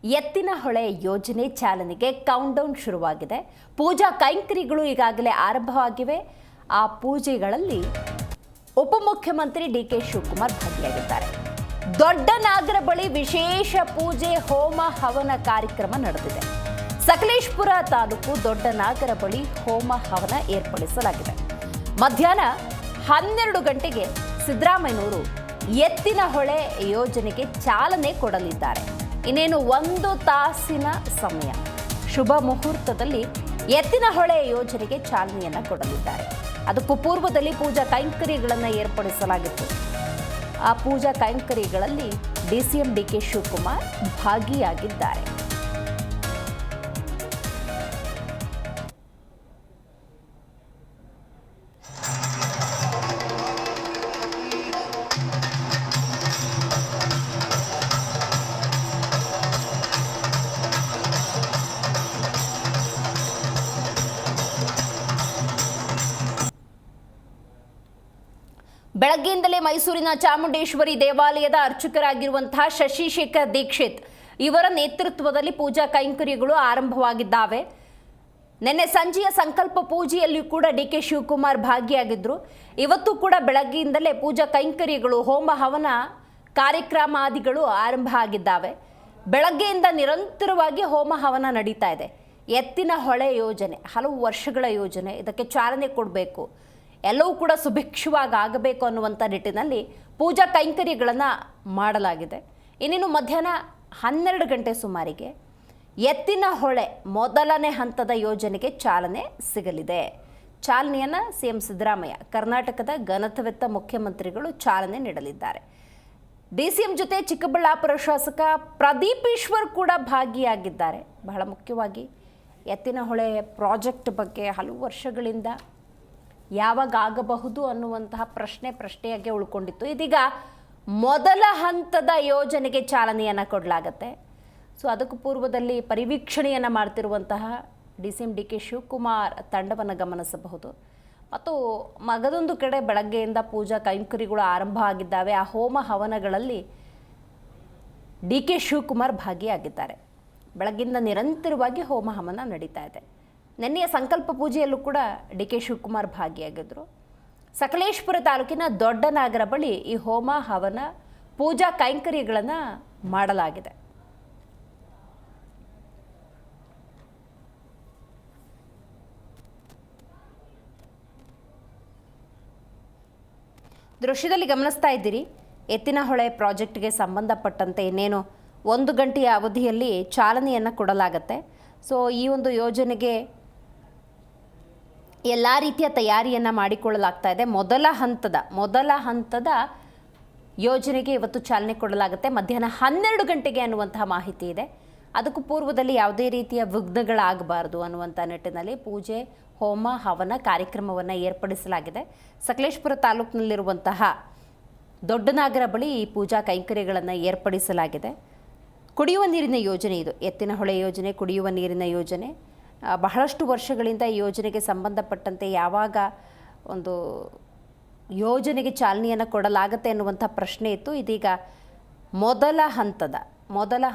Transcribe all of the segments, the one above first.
ಎತ್ತಿನಹೊಳೆ ಯೋಜನೆ ಚಾಲನೆಗೆ ಕೌಂಟ್ಡೌನ್ ಶುರುವಾಗಿದೆ. ಪೂಜಾ ಕೈಂಕರ್ಯಗಳು ಈಗಾಗಲೇ ಆರಂಭವಾಗಿವೆ. ಆ ಪೂಜೆಗಳಲ್ಲಿ ಉಪಮುಖ್ಯಮಂತ್ರಿ ಡಿಕೆ ಶಿವಕುಮಾರ್ ಭಾಗಿಯಾಗಿದ್ದಾರೆ. ದೊಡ್ಡ ನಾಗರ ಬಳಿ ವಿಶೇಷ ಪೂಜೆ ಹೋಮ ಹವನ ಕಾರ್ಯಕ್ರಮ ನಡೆದಿದೆ. ಸಕಲೇಶಪುರ ತಾಲೂಕು ದೊಡ್ಡ ನಾಗರ ಬಳಿ ಹೋಮ ಹವನ ಏರ್ಪಡಿಸಲಾಗಿದೆ. ಮಧ್ಯಾಹ್ನ 12 ಗಂಟೆಗೆ ಸಿದ್ದರಾಮಯ್ಯನವರು ಎತ್ತಿನಹೊಳೆ ಯೋಜನೆಗೆ ಚಾಲನೆ ಕೊಡಲಿದ್ದಾರೆ. ಇನ್ನೇನು 1 ತಾಸಿನ ಸಮಯ ಶುಭ ಮುಹೂರ್ತದಲ್ಲಿ ಎತ್ತಿನಹೊಳೆ ಯೋಜನೆಗೆ ಚಾಲನೆಯನ್ನ ಕೊಡಲಿದ್ದಾರೆ. ಅದಕ್ಕೂ ಪೂರ್ವದಲ್ಲಿ ಪೂಜಾ ಕೈಂಕರ್ಯಗಳನ್ನು ಏರ್ಪಡಿಸಲಾಗಿತ್ತು. ಆ ಪೂಜಾ ಕೈಂಕರ್ಯಗಳಲ್ಲಿ ಡಿಸಿಎಂ ಡಿಕೆ ಶಿವಕುಮಾರ್ ಭಾಗಿಯಾಗಿದ್ದಾರೆ. ಬೆಳಗ್ಗೆಯಿಂದಲೇ ಮೈಸೂರಿನ ಚಾಮುಂಡೇಶ್ವರಿ ದೇವಾಲಯದ ಅರ್ಚಕರಾಗಿರುವಂತಹ ಶಶಿಶೇಖರ್ ದೀಕ್ಷಿತ್ ಇವರ ನೇತೃತ್ವದಲ್ಲಿ ಪೂಜಾ ಕೈಂಕರ್ಯಗಳು ಆರಂಭವಾಗಿದ್ದಾವೆ. ನಿನ್ನೆ ಸಂಜೆಯ ಸಂಕಲ್ಪ ಪೂಜೆಯಲ್ಲಿಯೂ ಕೂಡ ಡಿಕೆ ಶಿವಕುಮಾರ್ ಭಾಗಿಯಾಗಿದ್ದರು. ಇವತ್ತು ಕೂಡ ಬೆಳಗ್ಗೆಯಿಂದಲೇ ಪೂಜಾ ಕೈಂಕರ್ಯಗಳು ಹೋಮ ಹವನ ಕಾರ್ಯಕ್ರಮಾದಿಗಳು ಆರಂಭ ಆಗಿದ್ದಾವೆ. ಬೆಳಗ್ಗೆಯಿಂದ ನಿರಂತರವಾಗಿ ಹೋಮ ಹವನ ನಡೀತಾ ಇದೆ. ಎತ್ತಿನಹೊಳೆ ಯೋಜನೆ ಹಲವು ವರ್ಷಗಳ ಯೋಜನೆ, ಇದಕ್ಕೆ ಚಾಲನೆ ಕೊಡಬೇಕು, ಎಲ್ಲವೂ ಕೂಡ ಸುಭಿಕ್ಷವಾಗಿ ಆಗಬೇಕು ಅನ್ನುವಂಥ ನಿಟ್ಟಿನಲ್ಲಿ ಪೂಜಾ ಕೈಂಕರ್ಯಗಳನ್ನು ಮಾಡಲಾಗಿದೆ. ಇನ್ನೇನು ಮಧ್ಯಾಹ್ನ 12 ಗಂಟೆ ಸುಮಾರಿಗೆ ಎತ್ತಿನಹೊಳೆ ಮೊದಲನೇ ಹಂತದ ಯೋಜನೆಗೆ ಚಾಲನೆ ಸಿಗಲಿದೆ. ಚಾಲನೆಯನ್ನು ಸಿಎಂ ಸಿದ್ದರಾಮಯ್ಯ, ಕರ್ನಾಟಕದ ಘನತೆವೆತ್ತ ಮುಖ್ಯಮಂತ್ರಿಗಳು ಚಾಲನೆ ನೀಡಲಿದ್ದಾರೆ. ಡಿಸಿಎಂ ಜೊತೆ ಚಿಕ್ಕಬಳ್ಳಾಪುರ ಶಾಸಕ ಪ್ರದೀಪ್ ಈಶ್ವರ್ ಕೂಡ ಭಾಗಿಯಾಗಿದ್ದಾರೆ. ಬಹಳ ಮುಖ್ಯವಾಗಿ ಎತ್ತಿನಹೊಳೆ ಪ್ರಾಜೆಕ್ಟ್ ಬಗ್ಗೆ ಹಲವು ವರ್ಷಗಳಿಂದ ಯಾವಾಗ ಆಗಬಹುದು ಅನ್ನುವಂತಹ ಪ್ರಶ್ನೆಯಾಗಿ ಉಳ್ಕೊಂಡಿತ್ತು. ಇದೀಗ ಮೊದಲ ಹಂತದ ಯೋಜನೆಗೆ ಚಾಲನೆಯನ್ನು ಕೊಡಲಾಗತ್ತೆ. ಸೊ ಅದಕ್ಕೂ ಪೂರ್ವದಲ್ಲಿ ಪರಿವೀಕ್ಷಣೆಯನ್ನು ಮಾಡ್ತಿರುವಂತಹ ಡಿಸಿಎಂ ಡಿಕೆ ಶಿವಕುಮಾರ್ ತಂಡವನ್ನು ಗಮನಿಸಬಹುದು. ಮತ್ತು ಮಗದೊಂದು ಕಡೆ ಬೆಳಗ್ಗೆಯಿಂದ ಪೂಜಾ ಕೈಂಕರ್ಯಗಳು ಆರಂಭ ಆಗಿದ್ದಾವೆ. ಆ ಹೋಮ ಹವನಗಳಲ್ಲಿ ಡಿಕೆ ಶಿವಕುಮಾರ್ ಭಾಗಿಯಾಗಿದ್ದಾರೆ. ಬೆಳಗ್ಗಿಂದ ನಿರಂತರವಾಗಿ ಹೋಮ ಹವನ ನಡೀತಾ ಇದೆ. ನಿನ್ನೆಯ ಸಂಕಲ್ಪ ಪೂಜೆಯಲ್ಲೂ ಕೂಡ ಡಿಕೆ ಶಿವಕುಮಾರ್ ಭಾಗಿಯಾಗಿದ್ದರು. ಸಕಲೇಶಪುರ ತಾಲೂಕಿನ ದೊಡ್ಡ ನಾಗರ ಬಳಿ ಈ ಹೋಮ ಹವನ ಪೂಜಾ ಕೈಂಕರ್ಯಗಳನ್ನು ಮಾಡಲಾಗಿದೆ. ದೃಶ್ಯದಲ್ಲಿ ಗಮನಿಸ್ತಾ ಇದ್ದೀರಿ, ಎತ್ತಿನಹೊಳೆ ಪ್ರಾಜೆಕ್ಟ್ಗೆ ಸಂಬಂಧಪಟ್ಟಂತೆ ಇನ್ನೇನು 1 ಗಂಟೆಯ ಅವಧಿಯಲ್ಲಿ ಚಾಲನೆಯನ್ನು ಕೊಡಲಾಗತ್ತೆ. ಸೊ ಈ ಒಂದು ಯೋಜನೆಗೆ ಎಲ್ಲ ರೀತಿಯ ತಯಾರಿಯನ್ನು ಮಾಡಿಕೊಳ್ಳಲಾಗ್ತಾ ಇದೆ. ಮೊದಲ ಹಂತದ ಯೋಜನೆಗೆ ಇವತ್ತು ಚಾಲನೆ ಕೊಡಲಾಗುತ್ತೆ. ಮಧ್ಯಾಹ್ನ 12 ಗಂಟೆಗೆ ಅನ್ನುವಂತಹ ಮಾಹಿತಿ ಇದೆ. ಅದಕ್ಕೂ ಪೂರ್ವದಲ್ಲಿ ಯಾವುದೇ ರೀತಿಯ ವಿಘ್ನಗಳಾಗಬಾರದು ಅನ್ನುವಂಥ ನಿಟ್ಟಿನಲ್ಲಿ ಪೂಜೆ ಹೋಮ ಹವನ ಕಾರ್ಯಕ್ರಮವನ್ನು ಏರ್ಪಡಿಸಲಾಗಿದೆ. ಸಕಲೇಶಪುರ ತಾಲೂಕಿನಲ್ಲಿರುವಂತಹ ದೊಡ್ಡನಾಗರ ಬಳಿ ಈ ಪೂಜಾ ಕೈಂಕರ್ಯಗಳನ್ನು ಏರ್ಪಡಿಸಲಾಗಿದೆ. ಕುಡಿಯುವ ನೀರಿನ ಯೋಜನೆ ಇದು. ಎತ್ತಿನಹೊಳೆ ಯೋಜನೆ ಕುಡಿಯುವ ನೀರಿನ ಯೋಜನೆ. ಬಹಳಷ್ಟು ವರ್ಷಗಳಿಂದ ಈ ಯೋಜನೆಗೆ ಸಂಬಂಧಪಟ್ಟಂತೆ ಯಾವಾಗ ಒಂದು ಯೋಜನೆಗೆ ಚಾಲನೆಯನ್ನು ಕೊಡಲಾಗತ್ತೆ ಅನ್ನುವಂಥ ಪ್ರಶ್ನೆ ಇತ್ತು. ಇದೀಗ ಮೊದಲ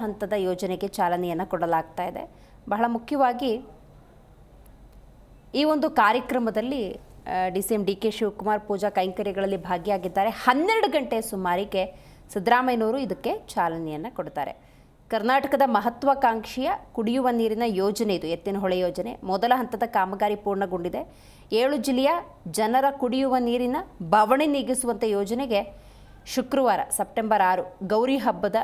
ಹಂತದ ಯೋಜನೆಗೆ ಚಾಲನೆಯನ್ನು ಕೊಡಲಾಗ್ತಾ ಇದೆ. ಬಹಳ ಮುಖ್ಯವಾಗಿ ಈ ಒಂದು ಕಾರ್ಯಕ್ರಮದಲ್ಲಿ ಡಿಸಿಎಂ ಡಿಕೆ ಶಿವಕುಮಾರ್ ಪೂಜಾ ಕೈಂಕರ್ಯಗಳಲ್ಲಿ ಭಾಗಿಯಾಗಿದ್ದಾರೆ. 12 ಗಂಟೆ ಸುಮಾರಿಗೆ ಸಿದ್ದರಾಮಯ್ಯನವರು ಇದಕ್ಕೆ ಚಾಲನೆಯನ್ನು ಕೊಡ್ತಾರೆ. ಕರ್ನಾಟಕದ ಮಹತ್ವಾಕಾಂಕ್ಷೆಯ ಕುಡಿಯುವ ನೀರಿನ ಯೋಜನೆ ಇದು ಎತ್ತಿನಹೊಳೆ ಯೋಜನೆ. ಮೊದಲ ಹಂತದ ಕಾಮಗಾರಿ ಪೂರ್ಣಗೊಂಡಿದೆ. 7 ಜಿಲ್ಲೆಯ ಜನರ ಕುಡಿಯುವ ನೀರಿನ ಬವಣೆ ನೀಗಿಸುವಂಥ ಯೋಜನೆಗೆ ಶುಕ್ರವಾರ ಸೆಪ್ಟೆಂಬರ್ 6 ಗೌರಿ ಹಬ್ಬದ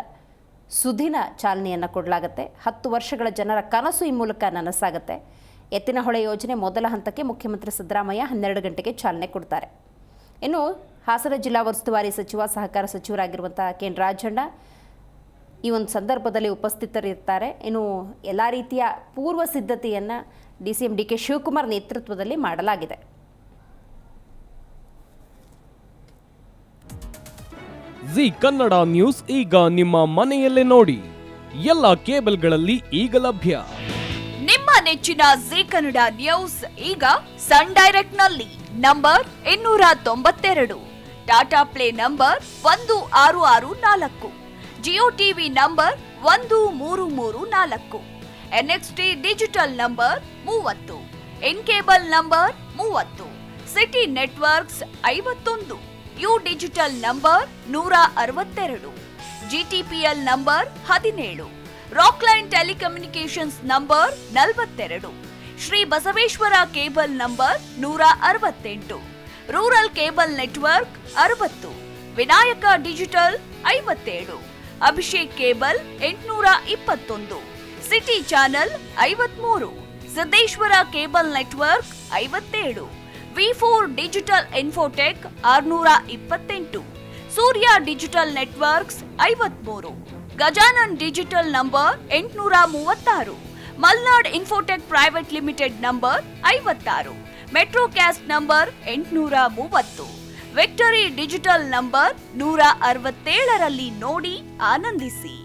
ಸುದಿನ ಚಾಲನೆಯನ್ನು ಕೊಡಲಾಗುತ್ತೆ. 10 ವರ್ಷಗಳ ಜನರ ಕನಸು ಈ ಮೂಲಕ ನನಸಾಗುತ್ತೆ. ಎತ್ತಿನಹೊಳೆ ಯೋಜನೆ ಮೊದಲ ಹಂತಕ್ಕೆ ಮುಖ್ಯಮಂತ್ರಿ ಸಿದ್ದರಾಮಯ್ಯ 12 ಗಂಟೆಗೆ ಚಾಲನೆ ಕೊಡ್ತಾರೆ. ಇನ್ನು ಹಾಸನ ಜಿಲ್ಲಾ ಉಸ್ತುವಾರಿ ಸಚಿವ ಸಹಕಾರ ಸಚಿವರಾಗಿರುವಂಥ ಕೆ ರಾಜಣ್ಣ ಈ ಒಂದು ಸಂದರ್ಭದಲ್ಲಿ ಉಪಸ್ಥಿತರಿರ್ತಾರೆ. ಇನ್ನು ಎಲ್ಲ ರೀತಿಯ ಪೂರ್ವ ಸಿದ್ಧತೆಯನ್ನು ಡಿಸಿಎಂ ಡಿಕೆ ಶಿವಕುಮಾರ್ ನೇತೃತ್ವದಲ್ಲಿ ಮಾಡಲಾಗಿದೆ. ಜಿ ಕನ್ನಡ ನ್ಯೂಸ್ ಈಗ ನಿಮ್ಮ ಮನೆಯಲ್ಲೇ ನೋಡಿ. ಎಲ್ಲ ಕೇಬಲ್ಗಳಲ್ಲಿ ಈಗ ಲಭ್ಯ. ನಿಮ್ಮ ನೆಚ್ಚಿನ ಜಿ ಕನ್ನಡ ನ್ಯೂಸ್ ಈಗ ಸನ್ ಡೈರೆಕ್ಟ್ ನಲ್ಲಿ number 292, Tata play number 1664, Jio TV number 1334, NXT digital number 30, in cable number 30, city networks 51, U digital number 162, GTPL number 17, Rockline telecommunications number 42, Shri Basaveshwara cable number 168, rural cable network 60, Vinayaka digital 57, Abhishek cable 821, city channel 53, Siddeshwara cable network 57, V4 digital Infotech 628, Surya digital networks 53, Gajanan digital number 836, Malnad Infotech private limited number 56, Metrocast number 830, victory digital number 167ರಲ್ಲಿ ನೋಡಿ ಆನಂದಿಸಿ.